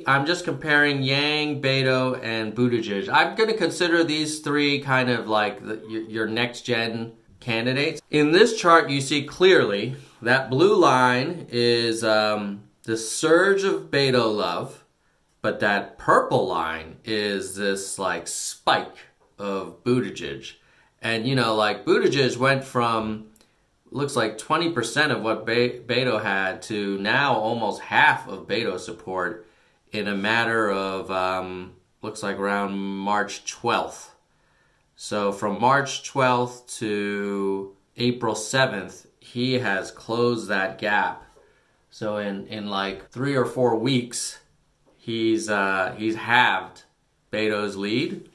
I'm just comparing Yang, Beto, and Buttigieg. I'm going to consider these three kind of like your next-gen candidates. In this chart, you see clearly that blue line is the surge of Beto love, but that purple line is this like spike of Buttigieg. And you know, like Buttigieg went from looks like 20% of what Beto had to now almost half of Beto support in a matter of, looks like around March 12th. So from March 12th to April 7th, he has closed that gap. So in like 3 or 4 weeks, he's halved Beto's lead.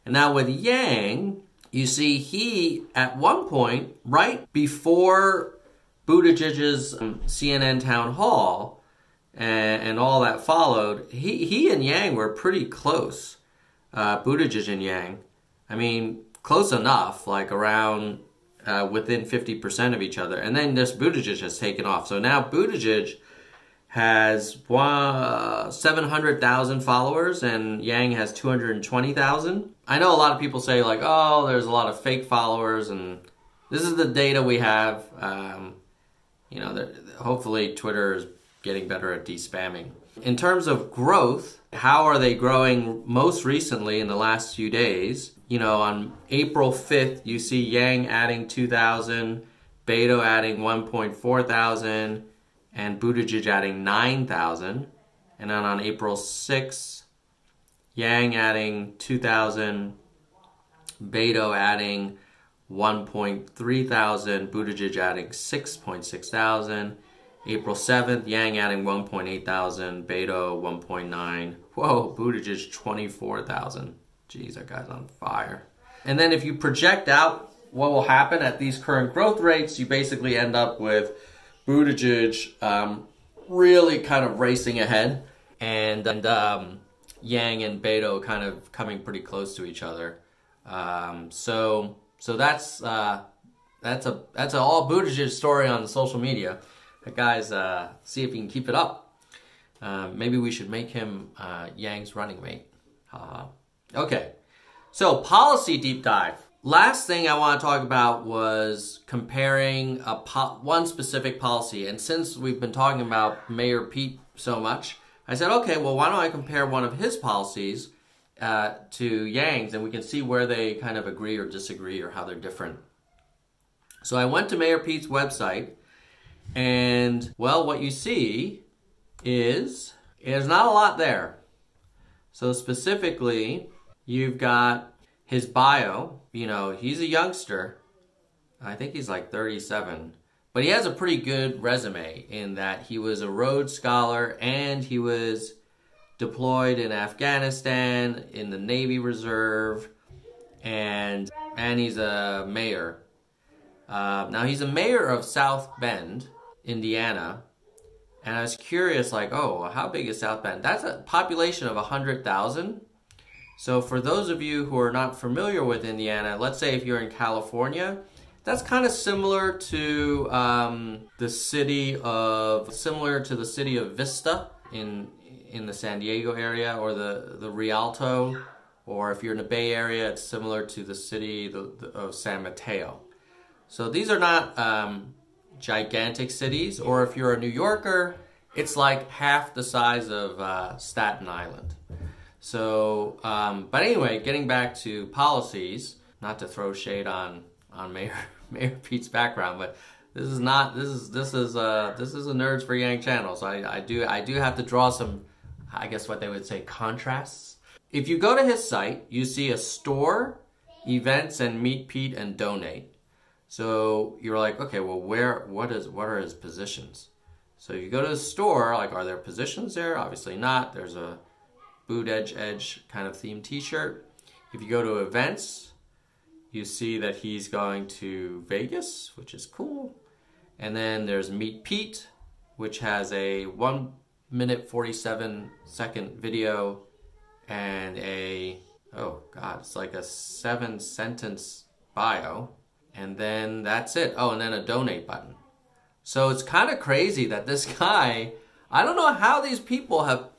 And now with Yang, you see, he, at one point, right before Buttigieg's CNN town hall and all that followed, he and Yang were pretty close, Buttigieg and Yang. I mean, close enough, like around within 50% of each other. And then this Buttigieg has taken off. So now Buttigieg has 700,000 followers and Yang has 220,000. I know a lot of people say like, oh, there's a lot of fake followers, and this is the data we have. You know, hopefully Twitter is getting better at de-spamming. In terms of growth, how are they growing most recently in the last few days? You know, on April 5th, you see Yang adding 2,000, Beto adding 1.4 thousand, and Buttigieg adding 9,000. And then on April 6th, Yang adding 2,000, Beto adding 1.3 thousand, Buttigieg adding 6.6 thousand. April 7th, Yang adding 1.8 thousand, Beto 1.9. Whoa, Buttigieg 24,000. Jeez, that guy's on fire. And then if you project out what will happen at these current growth rates, you basically end up with Buttigieg really kind of racing ahead, and Yang and Beto kind of coming pretty close to each other. So that's an all Buttigieg story on the social media. Guys, see if you can keep it up. Maybe we should make him Yang's running mate. Okay, so policy deep dive. Last thing I want to talk about was comparing one specific policy. And since we've been talking about Mayor Pete so much, I said, okay, well, why don't I compare one of his policies to Yang's, and we can see where they kind of agree or disagree or how they're different. So I went to Mayor Pete's website, and, well, what you see is there's not a lot there. So specifically, you've got his bio. You know, he's a youngster. I think he's like 37. But he has a pretty good resume in that he was a Rhodes Scholar and he was deployed in Afghanistan in the Navy Reserve, and he's a mayor. Now, he's a mayor of South Bend, Indiana. And I was curious, like, oh, how big is South Bend? That's a population of 100,000. So for those of you who are not familiar with Indiana, let's say if you're in California, that's kind of similar to the city of Vista in the San Diego area, or the Rialto, or if you're in the Bay Area, it's similar to the city of San Mateo. So these are not gigantic cities, or if you're a New Yorker, it's like half the size of Staten Island. So, but anyway, getting back to policies, not to throw shade on Mayor Pete's background, but this is a Nerds for Yang channel, so I do have to draw some, I guess what they would say, contrasts. If you go to his site, you see a store, events, and meet Pete and donate. So you're like, okay, well, what are his positions? So you go to the store, like, are there positions there? Obviously not. There's a boot edge kind of themed t-shirt. If you go to events, you see that he's going to Vegas, which is cool. And then there's Meet Pete, which has a 1 minute 47 second video and it's like a 7-sentence bio. And then that's it. Oh, and then a donate button. So it's kind of crazy that this guy, I don't know how these people have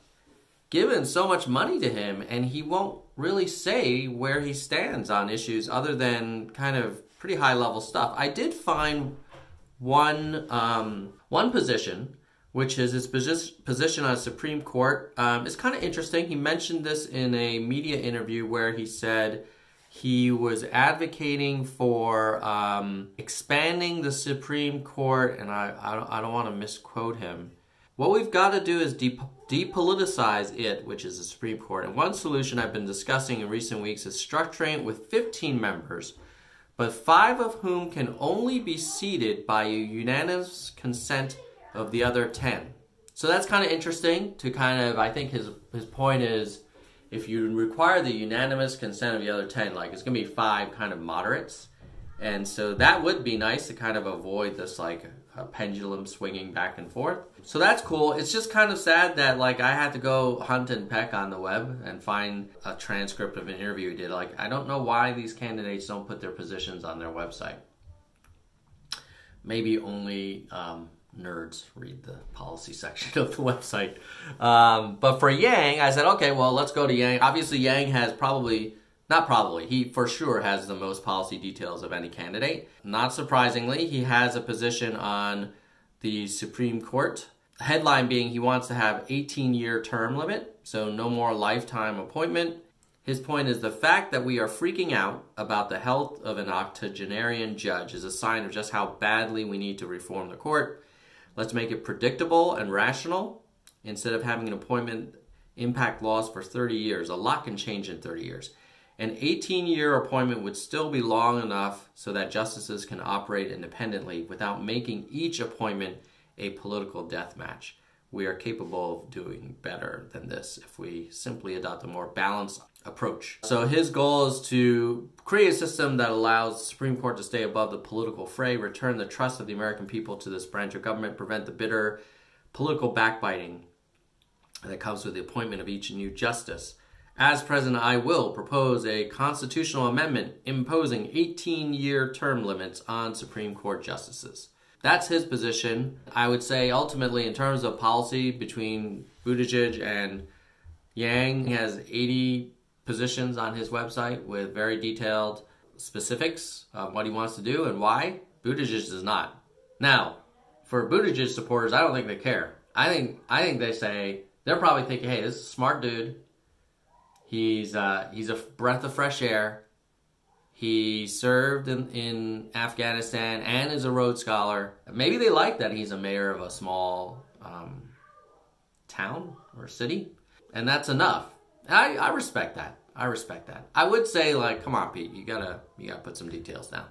given so much money to him, and he won't really say where he stands on issues other than kind of pretty high level stuff. I did find one position, which is his position on the Supreme Court. It's kind of interesting. He mentioned this in a media interview where he said he was advocating for expanding the Supreme Court, and I don't want to misquote him. What we've got to do is depoliticize it, which is the Supreme Court. And one solution I've been discussing in recent weeks is structuring it with 15 members, but 5 of whom can only be seated by a unanimous consent of the other 10. So that's kind of interesting to kind of, I think his point is, if you require the unanimous consent of the other 10, like it's going to be 5 kind of moderates. And so that would be nice to kind of avoid this like a pendulum swinging back and forth. So that's cool. It's just kind of sad that like I had to go hunt and peck on the web and find a transcript of an interview he did. Like, I don't know why these candidates don't put their positions on their website. Maybe only nerds read the policy section of the website. But for Yang, I said, okay, well, let's go to Yang. Obviously, Yang has he for sure has the most policy details of any candidate. Not surprisingly, he has a position on the Supreme Court. Headline being he wants to have 18-year term limit, so no more lifetime appointment. His point is the fact that we are freaking out about the health of an octogenarian judge is a sign of just how badly we need to reform the court. Let's make it predictable and rational instead of having an appointment impact laws for 30 years. A lot can change in 30 years. An 18-year appointment would still be long enough so that justices can operate independently without making each appointment a political death match. We are capable of doing better than this if we simply adopt a more balanced approach. So his goal is to create a system that allows the Supreme Court to stay above the political fray, return the trust of the American people to this branch of government, prevent the bitter political backbiting that comes with the appointment of each new justice. As president, I will propose a constitutional amendment imposing 18-year term limits on Supreme Court justices. That's his position. I would say ultimately in terms of policy between Buttigieg and Yang, he has 80 positions on his website with very detailed specifics of what he wants to do and why. Buttigieg does not. Now, for Buttigieg supporters, I don't think they care. I think they say, they're probably thinking, hey, this is a smart dude. He's a breath of fresh air. He served in Afghanistan and is a Rhodes Scholar. Maybe they like that he's a mayor of a small town or city. And that's enough. I respect that. I respect that. I would say, like, come on, Pete, you gotta put some details down.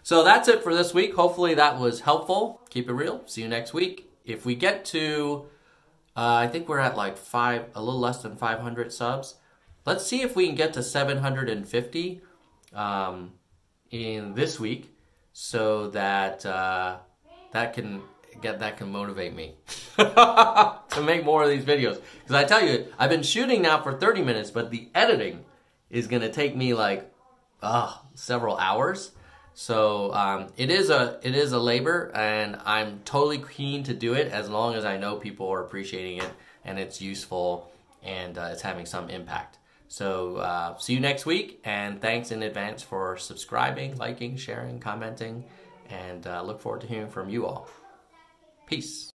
So that's it for this week. Hopefully that was helpful. Keep it real. See you next week. If we get to, I think we're at like a little less than 500 subs. Let's see if we can get to 750 in this week, so that that can motivate me to make more of these videos. Because I tell you, I've been shooting now for 30 minutes, but the editing is going to take me like several hours. So it is a labor, and I'm totally keen to do it as long as I know people are appreciating it and it's useful and it's having some impact. So see you next week, and thanks in advance for subscribing, liking, sharing, commenting, and look forward to hearing from you all. Peace.